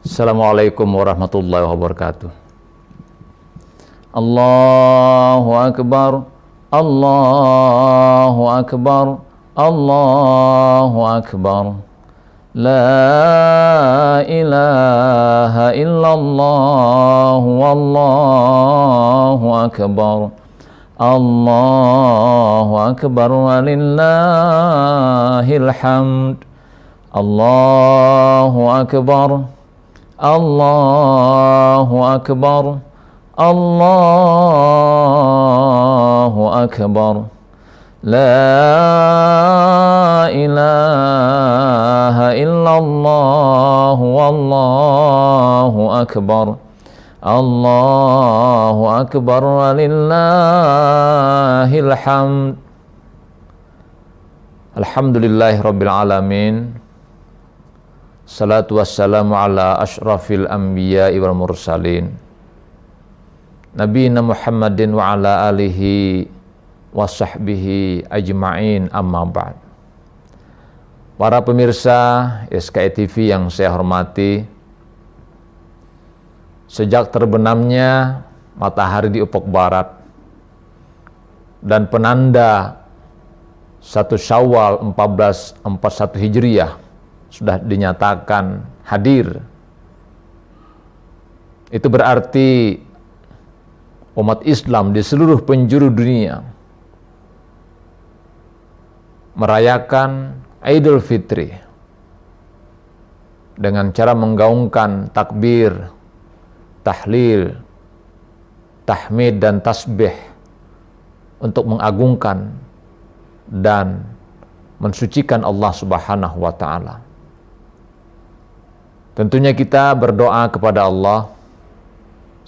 Assalamualaikum warahmatullahi wabarakatuh. Allahu Akbar, Allahu Akbar, Allahu Akbar. La ilaha illallah, wallahu akbar. Allahu Akbar walillahil hamd. Allahu Akbar, Allahu Akbar, Allahu Akbar. La ilaha illallah, wallahu akbar. Allahu Akbar walillahil hamd. Alhamdulillahi rabbil alamin. Salatu wassalamu ala ashrafil anbiya'i wal mursalin, Nabiyina Muhammadin wa ala alihi wa sahbihi ajma'in, amma ba'd. Para pemirsa SKI TV yang saya hormati, sejak terbenamnya matahari di ufuk barat dan penanda 1 Syawal 1441 Hijriah sudah dinyatakan hadir, itu berarti umat Islam di seluruh penjuru dunia merayakan Idul Fitri dengan cara menggaungkan takbir, tahlil, tahmid dan tasbih untuk mengagungkan dan mensucikan Allah Subhanahu wa taala. Tentunya kita berdoa kepada Allah,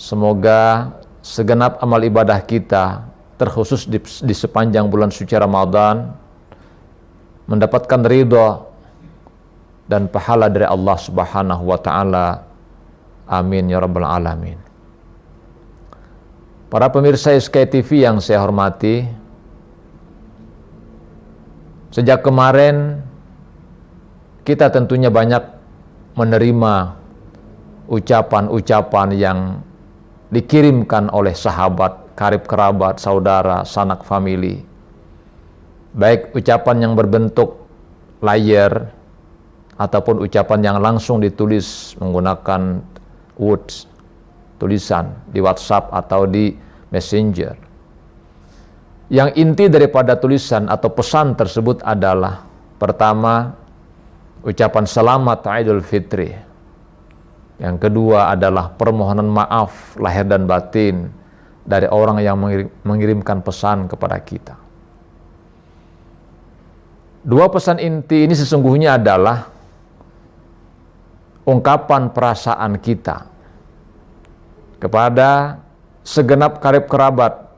semoga segenap amal ibadah kita, terkhusus di sepanjang bulan suci Ramadan, mendapatkan ridha dan pahala dari Allah Subhanahu wa taala. Amin ya rabbal alamin. Para pemirsa SKI TV yang saya hormati, sejak kemarin kita tentunya banyak menerima ucapan-ucapan yang dikirimkan oleh sahabat, karib kerabat, saudara, sanak famili. Baik ucapan yang berbentuk layar ataupun ucapan yang langsung ditulis menggunakan words, tulisan di WhatsApp atau di Messenger. Yang inti daripada tulisan atau pesan tersebut adalah, pertama, ucapan selamat Idul Fitri. Yang kedua adalah permohonan maaf lahir dan batin dari orang yang mengirimkan pesan kepada kita. Dua pesan inti ini sesungguhnya adalah ungkapan perasaan kita kepada segenap karib kerabat,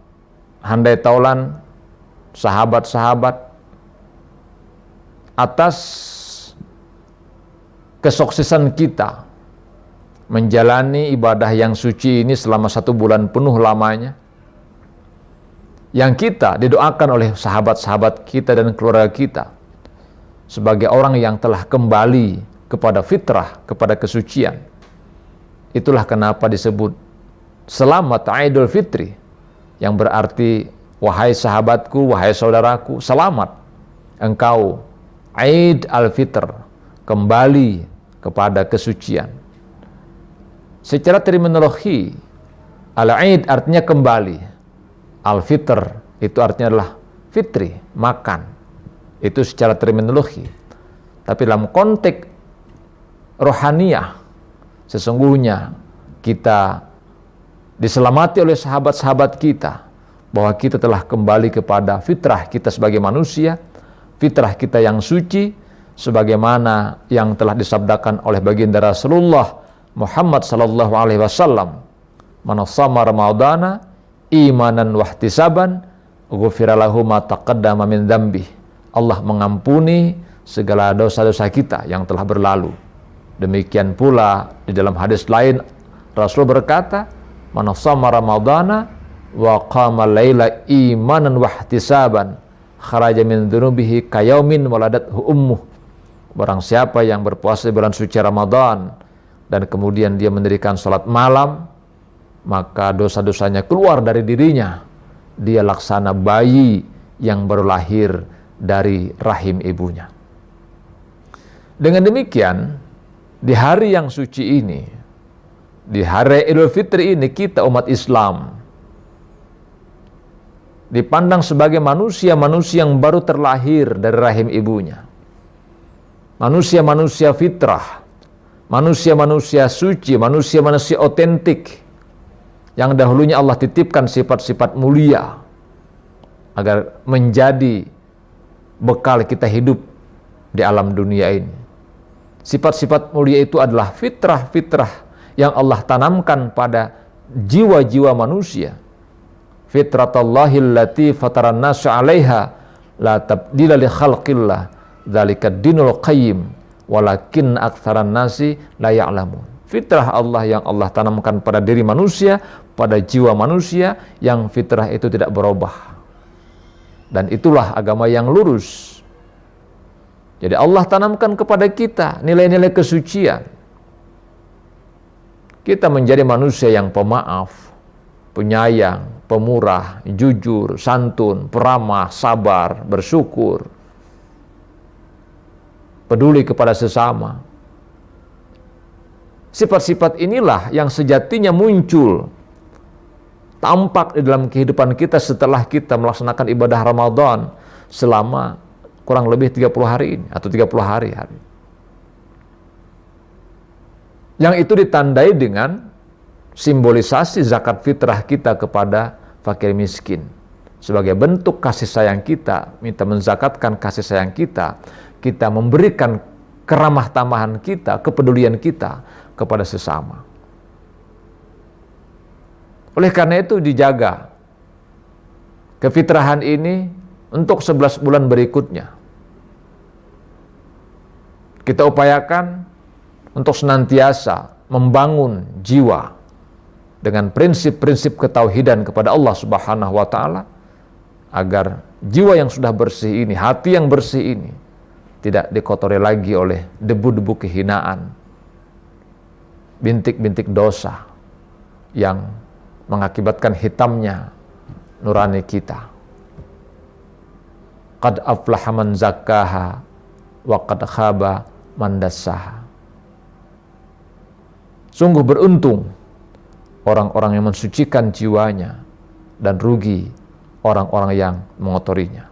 handai taulan, sahabat-sahabat atas kesuksesan kita menjalani ibadah yang suci ini selama 1 bulan penuh lamanya, yang kita didoakan oleh sahabat-sahabat kita dan keluarga kita sebagai orang yang telah kembali kepada fitrah, kepada kesucian. Itulah kenapa disebut selamat Idul Fitri, yang berarti wahai sahabatku, wahai saudaraku, selamat engkau Id al-Fitr, kembali kepada kesucian. Secara terminologi, al-Id artinya kembali, al-Fitr itu artinya adalah fitri, makan. Itu secara terminologi. Tapi dalam konteks rohaniyah, sesungguhnya kita diselamati oleh sahabat-sahabat kita, bahwa kita telah kembali kepada fitrah kita sebagai manusia, fitrah kita yang suci, sebagaimana yang telah disabdakan oleh baginda Rasulullah Muhammad sallallahu alaihi wasallam, "Man shama ramadhana imanan wahtisaban, ghufira lahu ma taqaddama min dzambi." Allah mengampuni segala dosa-dosa kita yang telah berlalu. Demikian pula di dalam hadis lain Rasul berkata, "Man shama ramadhana wa qama laila imanan wahtisaban, kharaja min dzunubihi kayaumin waladathu ummuh." Barang siapa yang berpuasa di bulan suci Ramadan, dan kemudian dia mendirikan sholat malam, maka dosa-dosanya keluar dari dirinya. Dia laksana bayi yang baru lahir dari rahim ibunya. Dengan demikian, di hari yang suci ini, di hari Idul Fitri ini, kita umat Islam dipandang sebagai manusia-manusia yang baru terlahir dari rahim ibunya. Manusia-manusia fitrah, manusia-manusia suci, manusia-manusia otentik, yang dahulunya Allah titipkan sifat-sifat mulia agar menjadi bekal kita hidup di alam dunia ini. Sifat-sifat mulia itu adalah fitrah-fitrah yang Allah tanamkan pada jiwa-jiwa manusia. Fitratallahi allati fataran nasa 'alaiha la tabdila li khalqillah dzalika dinul qayyim walakin aktsaran nasi la ya'lamun. Fitrah Allah yang Allah tanamkan pada diri manusia, pada jiwa manusia, yang fitrah itu tidak berubah. Dan itulah agama yang lurus. Jadi Allah tanamkan kepada kita nilai-nilai kesucian. Kita menjadi manusia yang pemaaf, penyayang, pemurah, jujur, santun, peramah, sabar, bersyukur, peduli kepada sesama. Sifat-sifat inilah yang sejatinya muncul, tampak di dalam kehidupan kita setelah kita melaksanakan ibadah Ramadan selama kurang lebih 30 hari ini atau 30 hari. Yang itu ditandai dengan simbolisasi zakat fitrah kita kepada fakir miskin. Sebagai bentuk kasih sayang kita, minta menzakatkan kasih sayang kita, kita memberikan keramah tamahan kita, kepedulian kita kepada sesama. Oleh karena itu dijaga kefitrahan ini untuk 11 bulan berikutnya. Kita upayakan untuk senantiasa membangun jiwa dengan prinsip-prinsip ketauhidan kepada Allah Subhanahu wa taala, agar jiwa yang sudah bersih ini, hati yang bersih ini tidak dikotori lagi oleh debu-debu kehinaan, bintik-bintik dosa yang mengakibatkan hitamnya nurani kita. Qad aflaha man zakkaha wa qad khaba man dassaha. Sungguh beruntung orang-orang yang mensucikan jiwanya, dan rugi orang-orang yang mengotorinya.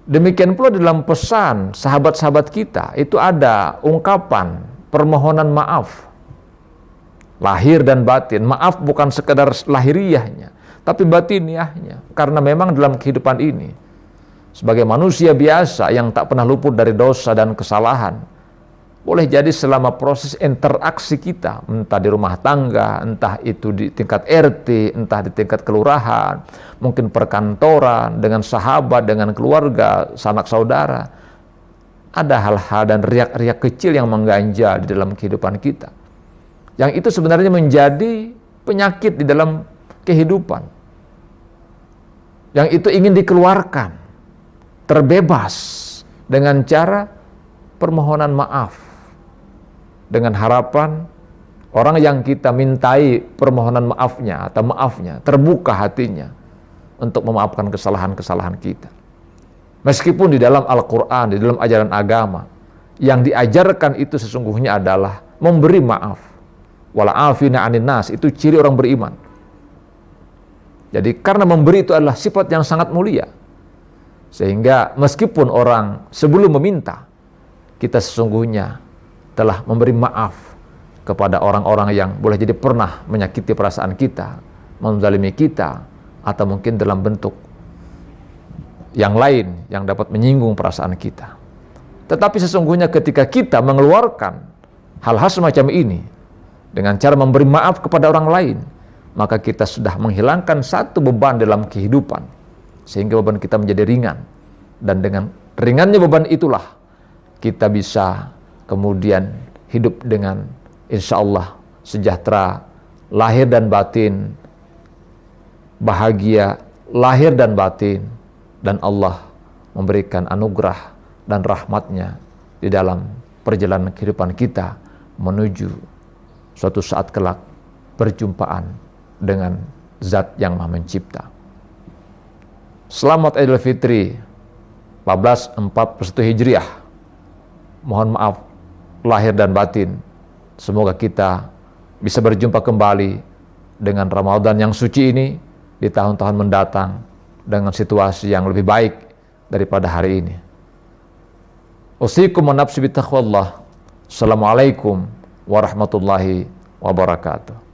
Demikian pula dalam pesan sahabat-sahabat kita itu ada ungkapan permohonan maaf, lahir dan batin. Maaf bukan sekedar lahiriahnya, tapi batiniahnya. Karena memang dalam kehidupan ini, sebagai manusia biasa yang tak pernah luput dari dosa dan kesalahan, boleh jadi selama proses interaksi kita, entah di rumah tangga, entah itu di tingkat RT, entah di tingkat kelurahan, mungkin perkantoran, dengan sahabat, dengan keluarga, sanak saudara, ada hal-hal dan riak-riak kecil yang mengganjal di dalam kehidupan kita. Yang itu sebenarnya menjadi penyakit di dalam kehidupan. Yang itu ingin dikeluarkan, terbebas dengan cara permohonan maaf. Dengan harapan orang yang kita mintai permohonan maafnya atau maafnya terbuka hatinya untuk memaafkan kesalahan-kesalahan kita. Meskipun di dalam Al-Quran, di dalam ajaran agama, yang diajarkan itu sesungguhnya adalah memberi maaf. Wala'afina 'anin nas, itu ciri orang beriman. Jadi karena memberi itu adalah sifat yang sangat mulia, sehingga meskipun orang sebelum meminta, kita sesungguhnya telah memberi maaf kepada orang-orang yang boleh jadi pernah menyakiti perasaan kita, menzalimi kita, atau mungkin dalam bentuk yang lain yang dapat menyinggung perasaan kita. Tetapi sesungguhnya ketika kita mengeluarkan hal-hal semacam ini dengan cara memberi maaf kepada orang lain, maka kita sudah menghilangkan satu beban dalam kehidupan, sehingga beban kita menjadi ringan. Dan dengan ringannya beban itulah kita bisa kemudian hidup dengan insya Allah sejahtera, lahir dan batin, bahagia, lahir dan batin, dan Allah memberikan anugerah dan rahmatnya di dalam perjalanan kehidupan kita menuju suatu saat kelak perjumpaan dengan Zat yang Maha Mencipta. Selamat Idul Fitri 1441 Hijriah. Mohon maaf lahir dan batin. Semoga kita bisa berjumpa kembali dengan Ramadan yang suci ini di tahun-tahun mendatang dengan situasi yang lebih baik daripada hari ini. Usikum wa nafsi bittaqwallah. Assalamualaikum warahmatullahi wabarakatuh.